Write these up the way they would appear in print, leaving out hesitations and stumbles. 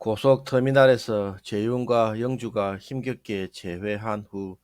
고속터미널에서 재윤과 영주가 힘겹게 재회한 후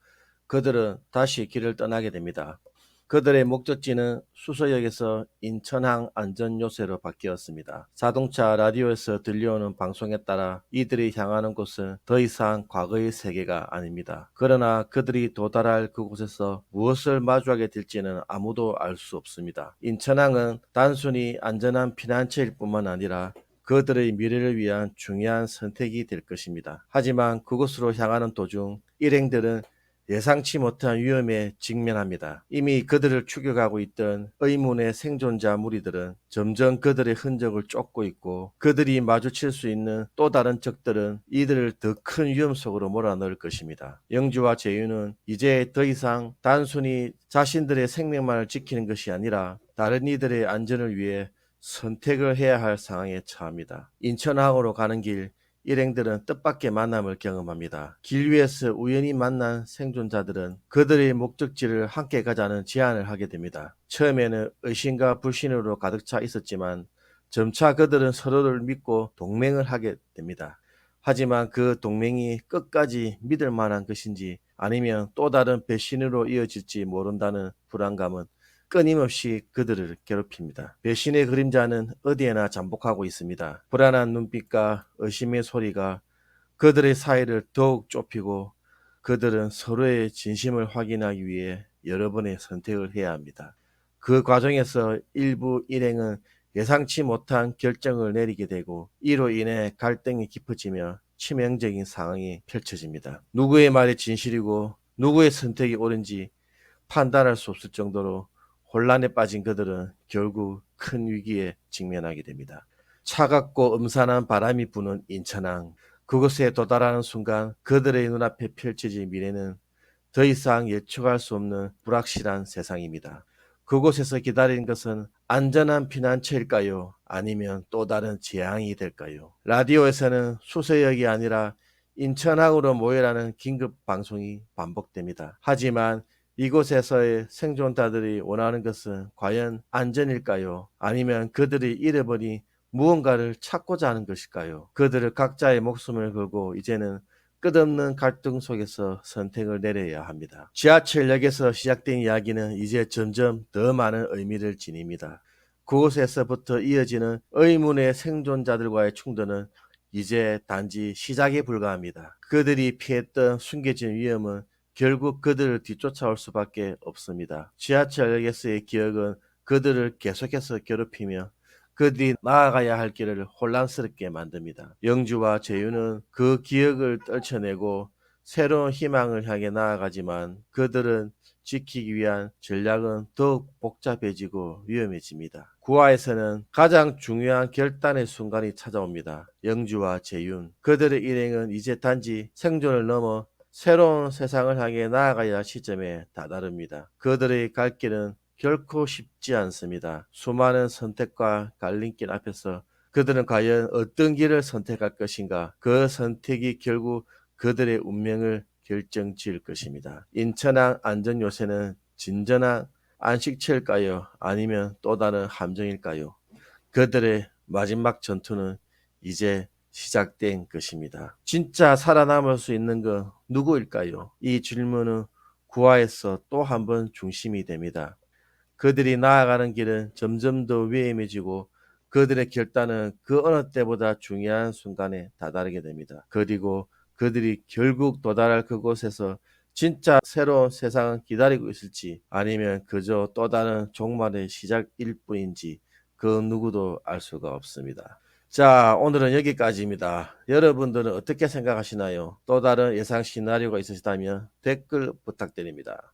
그들은 다시 길을 떠나게 됩니다. 그들의 목적지는 수서역에서 인천항 안전요새로 바뀌었습니다. 자동차 라디오에서 들려오는 방송에 따라 이들이 향하는 곳은 더 이상 과거의 세계가 아닙니다. 그러나 그들이 도달할 그곳에서 무엇을 마주하게 될지는 아무도 알 수 없습니다. 인천항은 단순히 안전한 피난처일 뿐만 아니라 그들의 미래를 위한 중요한 선택이 될 것입니다. 하지만 그곳으로 향하는 도중 일행들은 예상치 못한 위험에 직면합니다. 이미 그들을 추격하고 있던 의문의 생존자 무리들은 점점 그들의 흔적을 쫓고 있고, 그들이 마주칠 수 있는 또 다른 적들은 이들을 더 큰 위험 속으로 몰아넣을 것입니다. 영주와 재윤은 이제 더 이상 단순히 자신들의 생명만을 지키는 것이 아니라 다른 이들의 안전을 위해 선택을 해야 할 상황에 처합니다. 인천항으로 가는 길, 일행들은 뜻밖의 만남을 경험합니다. 길 위에서 우연히 만난 생존자들은 그들의 목적지를 함께 가자는 제안을 하게 됩니다. 처음에는 의심과 불신으로 가득 차 있었지만 점차 그들은 서로를 믿고 동맹을 하게 됩니다. 하지만 그 동맹이 끝까지 믿을 만한 것인지 아니면 또 다른 배신으로 이어질지 모른다는 불안감은 끊임없이 그들을 괴롭힙니다. 배신의 그림자는 어디에나 잠복하고 있습니다. 불안한 눈빛과 의심의 소리가 그들의 사이를 더욱 좁히고, 그들은 서로의 진심을 확인하기 위해 여러 번의 선택을 해야 합니다. 그 과정에서 일부 일행은 예상치 못한 결정을 내리게 되고, 이로 인해 갈등이 깊어지며 치명적인 상황이 펼쳐집니다. 누구의 말이 진실이고 누구의 선택이 옳은지 판단할 수 없을 정도로 혼란에 빠진 그들은 결국 큰 위기에 직면하게 됩니다. 차갑고 음산한 바람이 부는 인천항. 그곳에 도달하는 순간 그들의 눈앞에 펼쳐진 미래는 더 이상 예측할 수 없는 불확실한 세상입니다. 그곳에서 기다리는 것은 안전한 피난처일까요? 아니면 또 다른 재앙이 될까요? 라디오에서는 수서역이 아니라 인천항으로 모여라는 긴급 방송이 반복됩니다. 하지만 이곳에서의 생존자들이 원하는 것은 과연 안전일까요? 아니면 그들이 잃어버린 무언가를 찾고자 하는 것일까요? 그들은 각자의 목숨을 걸고 이제는 끝없는 갈등 속에서 선택을 내려야 합니다. 지하철역에서 시작된 이야기는 이제 점점 더 많은 의미를 지닙니다. 그곳에서부터 이어지는 의문의 생존자들과의 충돌은 이제 단지 시작에 불과합니다. 그들이 피했던 숨겨진 위험은 결국 그들을 뒤쫓아올 수밖에 없습니다. 지하철역에서의 기억은 그들을 계속해서 괴롭히며 그들이 나아가야 할 길을 혼란스럽게 만듭니다. 영주와 재윤은 그 기억을 떨쳐내고 새로운 희망을 향해 나아가지만 그들은 지키기 위한 전략은 더욱 복잡해지고 위험해집니다. 구화에서는 가장 중요한 결단의 순간이 찾아옵니다. 영주와 재윤, 그들의 일행은 이제 단지 생존을 넘어 새로운 세상을 향해 나아가야 할 시점에 다다릅니다. 그들의 갈 길은 결코 쉽지 않습니다. 수많은 선택과 갈림길 앞에서 그들은 과연 어떤 길을 선택할 것인가? 그 선택이 결국 그들의 운명을 결정지을 것입니다. 인천항 안전요새는 진정한 안식처일까요? 아니면 또 다른 함정일까요? 그들의 마지막 전투는 이제 시작된 것입니다. 진짜 살아남을 수 있는 건 누구일까요? 이 질문은 구화에서 또 한 번 중심이 됩니다. 그들이 나아가는 길은 점점 더 위험해지고 그들의 결단은 그 어느 때보다 중요한 순간에 다다르게 됩니다. 그리고 그들이 결국 도달할 그곳에서 진짜 새로운 세상은 기다리고 있을지 아니면 그저 또 다른 종말의 시작일 뿐인지 그 누구도 알 수가 없습니다. 자, 오늘은 여기까지입니다. 여러분들은 어떻게 생각하시나요? 또 다른 예상 시나리오가 있으시다면 댓글 부탁드립니다.